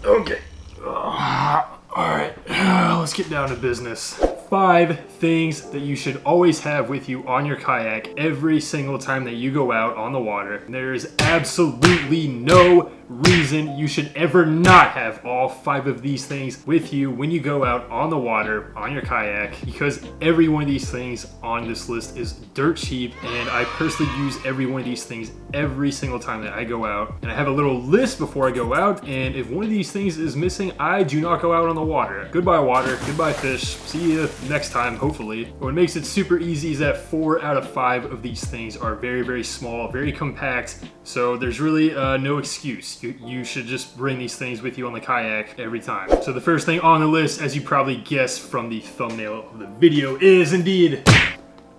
Okay. Alright, let's get down to business. 5 things that you should always have with you on your kayak every single time that you go out on the water. There is absolutely no reason you should ever not have all 5 of these things with you when you go out on the water on your kayak, because every one of these things on this list is dirt cheap, and I personally use every one of these things every single time that I go out. And I have a little list before I go out, and if one of these things is missing, I do not go out on the water. Goodbye water, goodbye fish, see you next time, hopefully. But what makes it super easy is that 4 out of 5 of these things are very, very small, very compact, so there's really no excuse. You should just bring these things with you on the kayak every time. So the first thing on the list, as you probably guessed from the thumbnail of the video, is indeed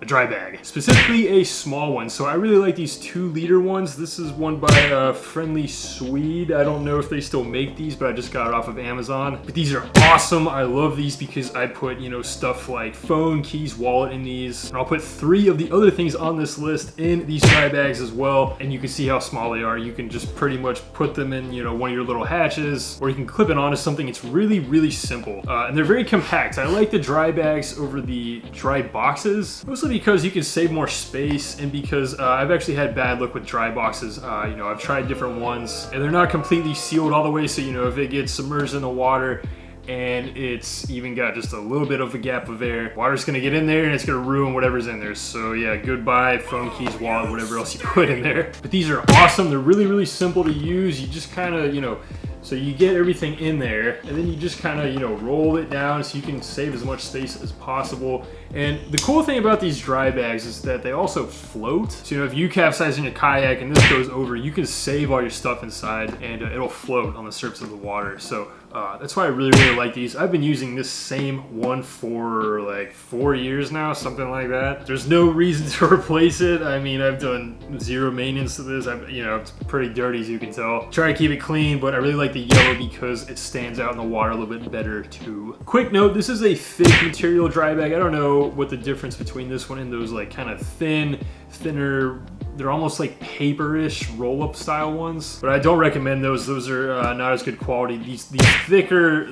a dry bag, specifically a small one. So I really like these 2-liter ones. This is one by Friendly Swede. I don't know if they still make these, but I just got it off of Amazon. But these are awesome. I love these because I put, you know, stuff like phone, keys, wallet in these. And I'll put 3 of the other things on this list in these dry bags as well. And you can see how small they are. You can just pretty much put them in, you know, one of your little hatches, or you can clip it onto something. It's really, really simple. And they're very compact. I like the dry bags over the dry boxes, mostly because you can save more space, and because I've actually had bad luck with dry boxes. You know, I've tried different ones and they're not completely sealed all the way, so you know, if it gets submerged in the water and it's even got just a little bit of a gap of air, water's gonna get in there and it's gonna ruin whatever's in there. So yeah, goodbye phone, keys, wallet, whatever else you put in there. But these are awesome. They're really, really simple to use. You just kind of, you know, so you get everything in there, and then you just kind of, you know, roll it down so you can save as much space as possible. And the cool thing about these dry bags is that they also float. So, you know, if you capsize in your kayak and this goes over, you can save all your stuff inside, and it'll float on the surface of the water. So that's why I really, really like these. I've been using this same one for like 4 years now, something like that. There's no reason to replace it. I mean, I've done 0 maintenance to this. You know, it's pretty dirty, as you can tell. Try to keep it clean, but I really like the yellow because it stands out in the water a little bit better too. Quick note, this is a thick material dry bag. I don't know what the difference between this one and those like kind of thinner, they're almost like paper-ish roll-up style ones, but I don't recommend those. Those are not as good quality. These thicker,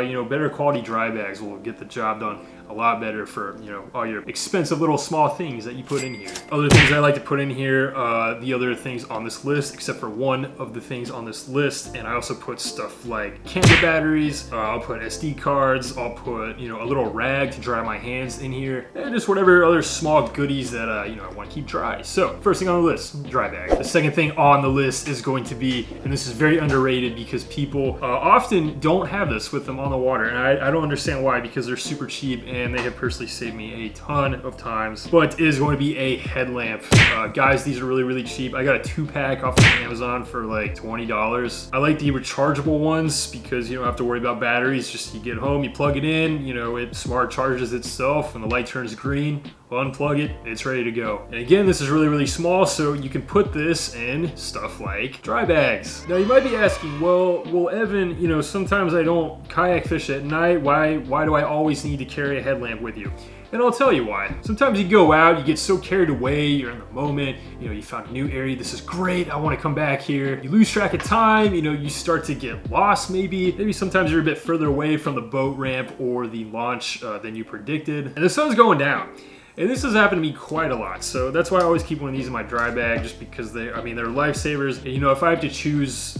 you know, better quality dry bags will get the job done a lot better for, you know, all your expensive little small things that you put in here. Other things I like to put in here, the other things on this list, except for one of the things on this list, and I also put stuff like camera batteries, I'll put SD cards, I'll put, you know, a little rag to dry my hands in here, and just whatever other small goodies that, you know, I want to keep dry. So, first thing on the list, dry bag. The second thing on the list is going to be, and this is very underrated because people often don't have this with them on the water, and I don't understand why, because they're super cheap and they have personally saved me a ton of times, but it is going to be a headlamp. Guys, these are really, really cheap. I got a 2-pack off of Amazon for like $20. I like the rechargeable ones because you don't have to worry about batteries. Just you get home, you plug it in, you know, it smart charges itself. When the light turns green, unplug it, it's ready to go. And again, this is really, really small, so you can put this in stuff like dry bags. Now you might be asking, well Evan, you know, sometimes I don't kayak fish at night. Why do I always need to carry a headlamp with you? And I'll tell you why. Sometimes you go out, you get so carried away, you're in the moment, you know, you found a new area, this is great, I want to come back here. You lose track of time, you know, you start to get lost maybe. Maybe sometimes you're a bit further away from the boat ramp or the launch than you predicted. And the sun's going down. And this has happened to me quite a lot, so that's why I always keep one of these in my dry bag, just because they're lifesavers. And, you know, if I have to choose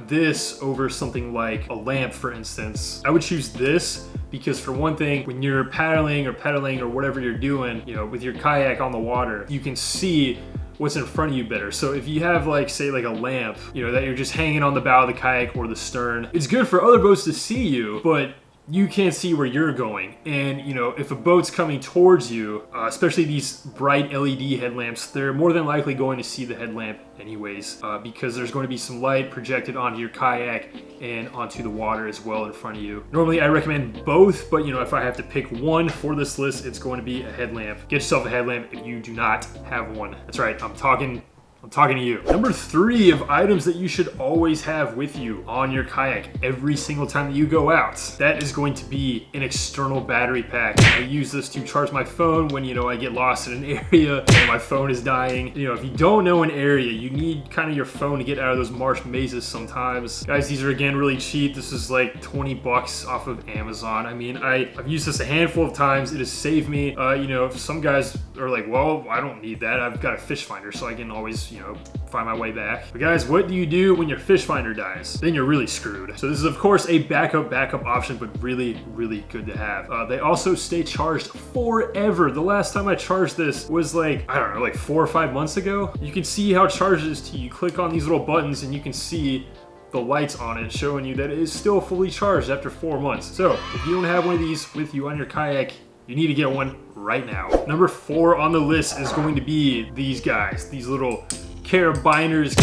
this over something like a lamp, for instance, I would choose this because, for one thing, when you're paddling or whatever you're doing, you know, with your kayak on the water, you can see what's in front of you better. So if you have like, say, like a lamp, you know, that you're just hanging on the bow of the kayak or the stern, it's good for other boats to see you, but you can't see where you're going. And, you know, if a boat's coming towards you, especially these bright LED headlamps, they're more than likely going to see the headlamp anyways, because there's going to be some light projected onto your kayak and onto the water as well in front of you. Normally I recommend both, but, you know, if I have to pick one for this list, it's going to be a headlamp. Get yourself a headlamp if you do not have one. That's right, I'm talking I'm talking to you. Number 3 of items that you should always have with you on your kayak every single time that you go out. That is going to be an external battery pack. I use this to charge my phone when, you know, I get lost in an area and my phone is dying. You know, if you don't know an area, you need kind of your phone to get out of those marsh mazes sometimes. Guys, these are again really cheap. This is like 20 bucks off of Amazon. I mean, I've used this a handful of times. It has saved me. You know, some guys are like, well, I don't need that. I've got a fish finder, so I can always, you know, find my way back. But guys, what do you do when your fish finder dies? Then you're really screwed. So this is of course a backup option, but really, really good to have. They also stay charged forever. The last time I charged this was like, I don't know, like 4 or 5 months ago. You can see how charged it is to you. You click on these little buttons and you can see the lights on it showing you that it is still fully charged after 4 months. So if you don't have one of these with you on your kayak, you need to get one right now. Number 4 on the list is going to be these guys, these little Carabiners,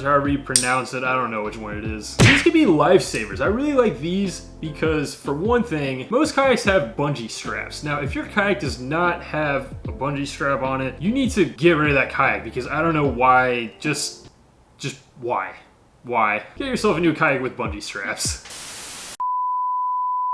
however you pronounce it. I don't know which one it is. These could be lifesavers. I really like these because, for one thing, most kayaks have bungee straps. Now, if your kayak does not have a bungee strap on it, you need to get rid of that kayak because I don't know why, just why? Why? Get yourself a new kayak with bungee straps.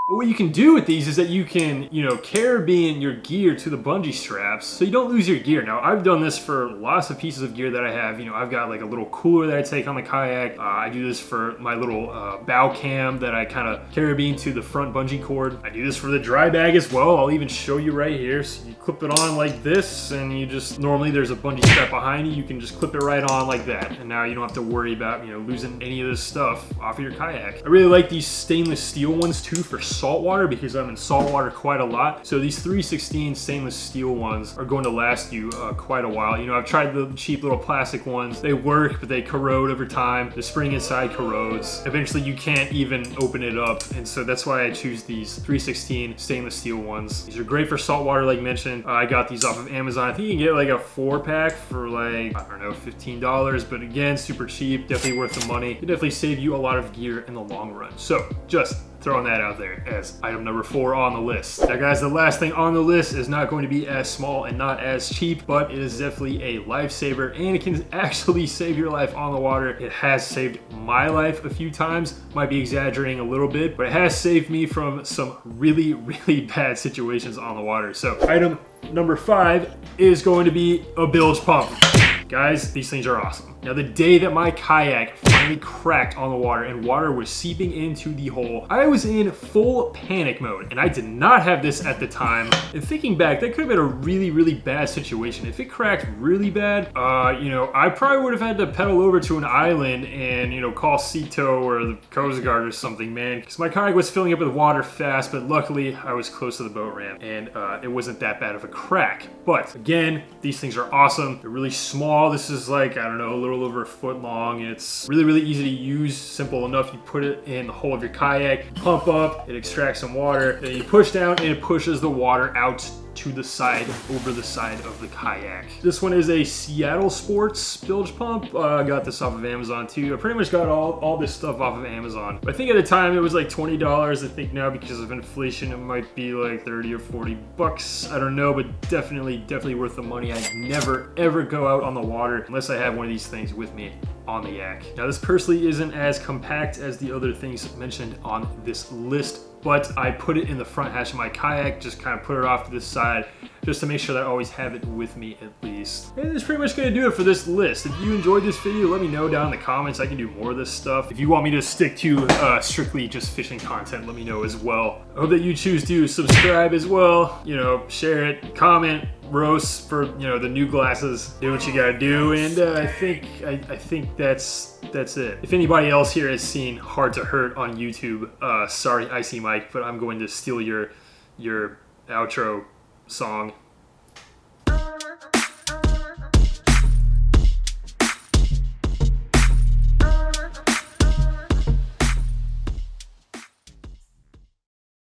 But what you can do with these is that you can, you know, carabine your gear to the bungee straps so you don't lose your gear. Now, I've done this for lots of pieces of gear that I have. You know, I've got like a little cooler that I take on the kayak. I do this for my little bow cam that I kind of carabine to the front bungee cord. I do this for the dry bag as well. I'll even show you right here. So you clip it on like this and you just, normally there's a bungee strap behind you. You can just clip it right on like that. And now you don't have to worry about, you know, losing any of this stuff off of your kayak. I really like these stainless steel ones too for saltwater because I'm in saltwater quite a lot. So these 316 stainless steel ones are going to last you quite a while. You know, I've tried the cheap little plastic ones. They work, but they corrode over time. The spring inside corrodes. Eventually you can't even open it up. And so that's why I choose these 316 stainless steel ones. These are great for saltwater, like mentioned. I got these off of Amazon. I think you can get like a 4-pack for like, I don't know, $15. But again, super cheap, definitely worth the money. It definitely save you a lot of gear in the long run. So just throwing that out there as item number 4 on the list. Now guys, the last thing on the list is not going to be as small and not as cheap, but it is definitely a lifesaver and it can actually save your life on the water. It has saved my life a few times. Might be exaggerating a little bit, but it has saved me from some really, really bad situations on the water. So item number 5 is going to be a bilge pump. Guys, these things are awesome. Now, the day that my kayak finally cracked on the water and water was seeping into the hole, I was in full panic mode and I did not have this at the time. And thinking back, that could have been a really, really bad situation. If it cracked really bad, you know, I probably would have had to pedal over to an island and, you know, call Cito or the Coast Guard or something, man. Because my kayak was filling up with water fast, but luckily I was close to the boat ramp and it wasn't that bad of a crack. But again, these things are awesome. They're really small. This is like, I don't know, a little over a foot long. It's really, really easy to use, simple enough. You put it in the hole of your kayak, pump up, it extracts some water, then you push down and it pushes the water out to the side, over the side of the kayak. This one is a Seattle Sports bilge pump. I got this off of Amazon too. I pretty much got all this stuff off of Amazon. But I think at the time it was like $20. I think now because of inflation it might be like 30 or 40 bucks. I don't know, but definitely worth the money. I'd never ever go out on the water unless I have one of these things with me on the yak. Now this personally isn't as compact as the other things mentioned on this list, but I put it in the front hatch of my kayak, just kind of put it off to the side, just to make sure that I always have it with me at least. And that's pretty much gonna do it for this list. If you enjoyed this video, let me know down in the comments. I can do more of this stuff. If you want me to stick to strictly just fishing content, let me know as well. I hope that you choose to subscribe as well, you know, share it, comment, roast for, you know, the new glasses. Do what you gotta do, and I think that's it. If anybody else here has seen Hard to Hurt on YouTube, sorry Icy Mike, but I'm going to steal your outro song.